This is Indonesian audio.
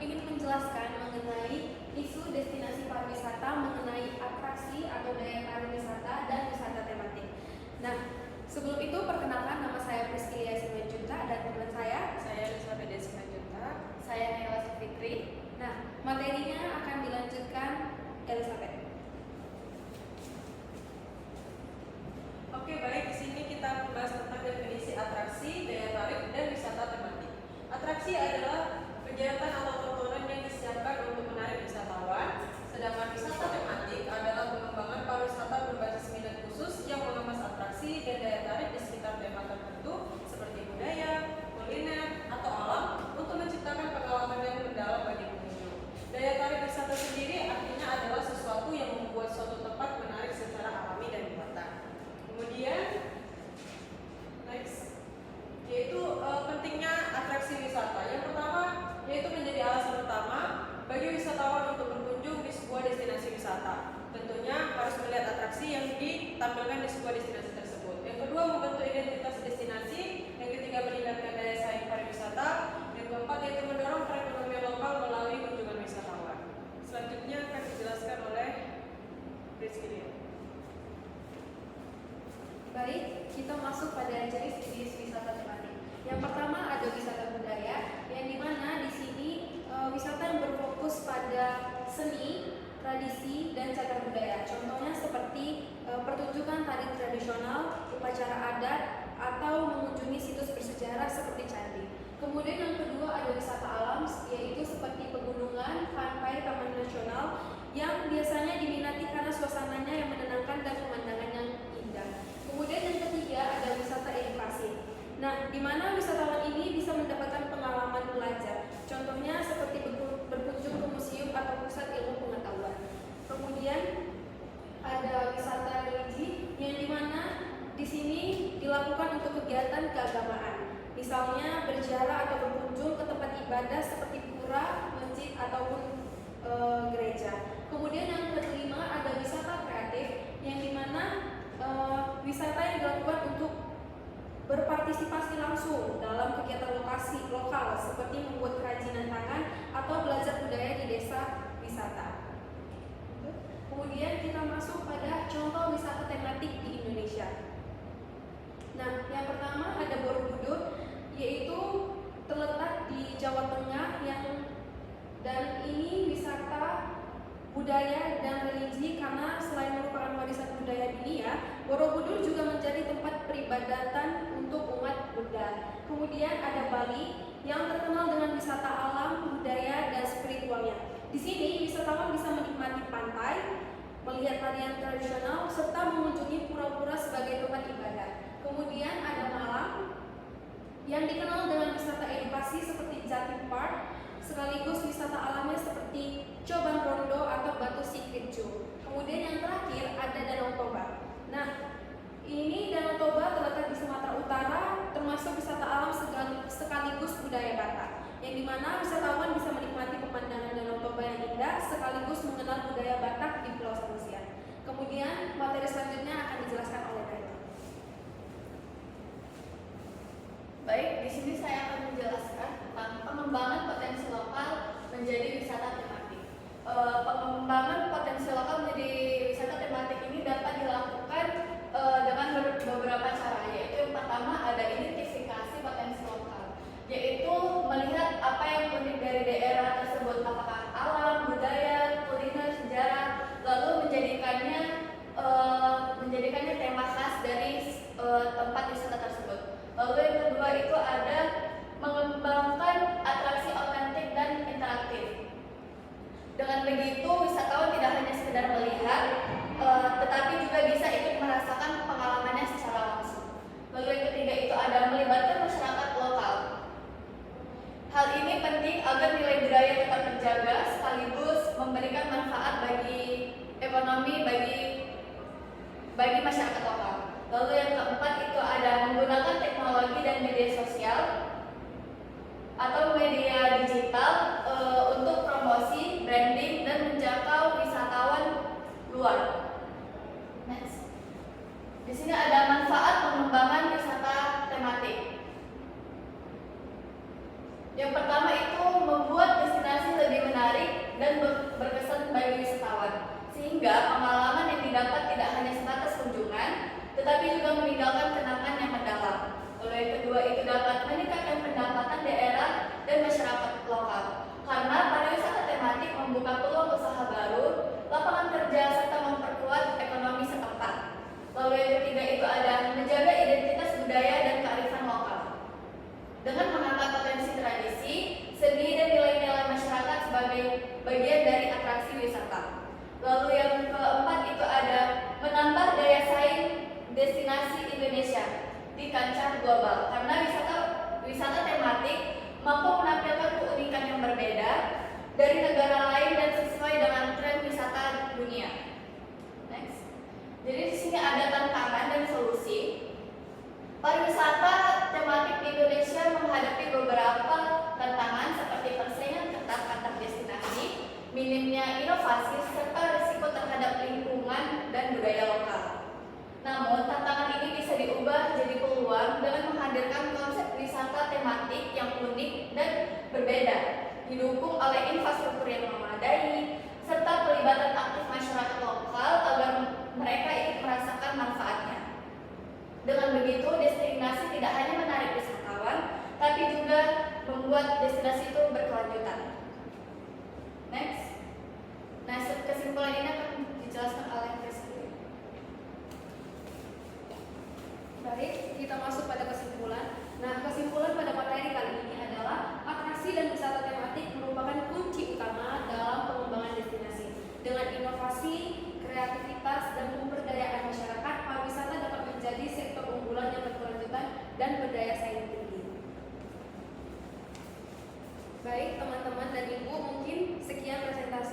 ingin menjelaskan mengenai isu destinasi pariwisata, mengenai atraksi atau daya tarik wisata dan wisata tematik. Nah, sebelum itu perkenalkan, nama saya Priscilia Simanjunta dan teman saya Elizabeth Simanjunta. Saya Nela Fitri. Nah, materinya akan dilanjutkan Elizabeth. Oke, baik, di sini kita membahas tentang definisi atraksi, daya tarik, dan wisata tematik. Atraksi adalah kegiatan atau tontonan yang disiapkan untuk menarik wisatawan, sedangkan wisata tematik adalah pengembangan pariwisata berbasis minat khusus yang mengemas atraksi dan daya tarik di sekitar tema tertentu seperti budaya, kuliner, atau alam untuk menciptakan pengalaman yang mendalam bagi pengunjung. Daya tarik wisata sendiri artinya adalah sesuatu yang membuat suatu tempat menarik secara alami dan buatan. Kemudian next yaitu pentingnya atraksi wisata. Yang pertama yaitu menjadi alasan utama bagi wisatawan untuk berkunjung di sebuah destinasi wisata. Tentunya harus melihat atraksi yang ditampilkan di sebuah destinasi tersebut. Yang kedua, membentuk identitas destinasi. Yang ketiga, meningkatkan daya saing pariwisata. Yang keempat, yaitu mendorong perekonomian lokal melalui kunjungan wisatawan. Selanjutnya akan dijelaskan oleh Priscilia. Baik, kita masuk pada jenis-jenis wisata tematik. Yang pertama ada wisata budaya, yang dimana di sini wisata yang berfokus pada seni, tradisi, dan cagar budaya. Contohnya seperti pertunjukan tari tradisional, upacara adat, atau mengunjungi situs bersejarah seperti candi. Kemudian yang kedua ada wisata alam, yaitu seperti pegunungan, pantai, taman nasional, yang biasanya diminati karena suasananya yang menenangkan dan pemandangan yang indah. Kemudian yang ketiga ada wisata edukasi. Nah, di mana wisatawan ini bisa mendapatkan pengalaman belajar. Contohnya seperti berkunjung ke museum atau pusat ilmu pengetahuan. Kemudian ada wisata religi yang dimana di sini dilakukan untuk kegiatan keagamaan. Misalnya berziarah atau berkunjung ke tempat ibadah seperti pura, masjid ataupun gereja. Kemudian yang kelima ada wisata kreatif yang dimana wisata yang dilakukan untuk berpartisipasi langsung dalam kegiatan lokal seperti membuat kerajinan tangan atau belajar budaya di desa wisata. Kemudian kita masuk pada contoh wisata tematik di Indonesia. Nah, yang pertama ada Borobudur, yaitu terletak di Jawa Tengah dan ini wisata budaya dan religi karena selain merupakan warisan budaya dunia, Borobudur juga menjadi tempat peribadatan untuk umat Buddha. Kemudian ada Bali yang terkenal dengan wisata alam, budaya, dan spiritualnya. Di sini wisatawan bisa menikmati pantai, melihat tarian tradisional, serta mengunjungi pura-pura sebagai tempat ibadah. Kemudian ada Malang yang dikenal dengan wisata edukasi seperti Jatim Park, sekaligus wisata alamnya seperti Coban Rondo atau Batu Sikirjo. Kemudian yang terakhir ada Danau Toba. Nah, ini Danau Toba terletak di Sumatera Utara, termasuk wisata alam sekaligus budaya Batak, yang dimana wisatawan bisa menikmati pemandangan Danau Toba yang indah sekaligus mengenal budaya Batak di Pulau Samusian. Kemudian materi selanjutnya akan dijelaskan oleh Daito. Baik, di sini saya akan menjelaskan tentang pengembangan potensi lokal menjadi wisata tematik. Pengembangan potensi lokal menjadi wisata tematik ini dapat dilakukan dengan beberapa cara, yaitu yang pertama ada identifikasi potensi lokal, yaitu melihat apa yang unik dari daerah tersebut, apakah alam, budaya, kuliner, sejarah, lalu menjadikannya tema khas dari tempat wisata tersebut. Lalu yang kedua itu ada mengembangkan atraksi otentik dan interaktif. Dengan begitu wisatawan tidak hanya sekedar melihat, tetapi juga bisa ikut merasakan pengalamannya secara langsung. Lalu yang ketiga itu ada melibatkan masyarakat lokal. Hal ini penting agar nilai budaya tetap terjaga sekaligus memberikan manfaat bagi ekonomi bagi masyarakat lokal. Lalu yang keempat itu ada menggunakan teknologi dan media sosial atau media digital untuk promosi, branding, dan menjangkau wisatawan luar. Next. Di sini ada manfaat pengembangan wisata tematik. Yang pertama itu membuat destinasi di kancah global karena wisata tematik mampu menampilkan keunikan yang berbeda dari negara lain dan sesuai dengan tren wisata dunia. Next. Jadi di sini ada tantangan dan solusi. Pariwisata tematik di Indonesia menghadapi beberapa tantangan seperti persaingan ketat antar destinasi, minimnya inovasi, serta risiko terhadap lingkungan dan budaya lokal. Namun, tantangan ini bisa diubah jadi peluang dengan menghadirkan konsep wisata tematik yang unik dan berbeda, didukung oleh infrastruktur yang memadai, serta pelibatan aktif masyarakat lokal agar mereka ikut merasakan manfaatnya. Dengan begitu, destinasi tidak hanya menarik wisatawan, tapi juga membuat destinasi itu berkelanjutan. Next. Nah, kesimpulan ini akan dijelaskan oleh Rizky. Baik, kita masuk pada kesimpulan. Nah, kesimpulan pada materi kali ini adalah atraksi dan wisata tematik merupakan kunci utama dalam pengembangan destinasi. Dengan inovasi, kreativitas, dan pemberdayaan masyarakat, pariwisata dapat menjadi sektor unggulan yang berkelanjutan dan berdaya saing tinggi. Baik, teman-teman dan ibu, mungkin sekian presentasi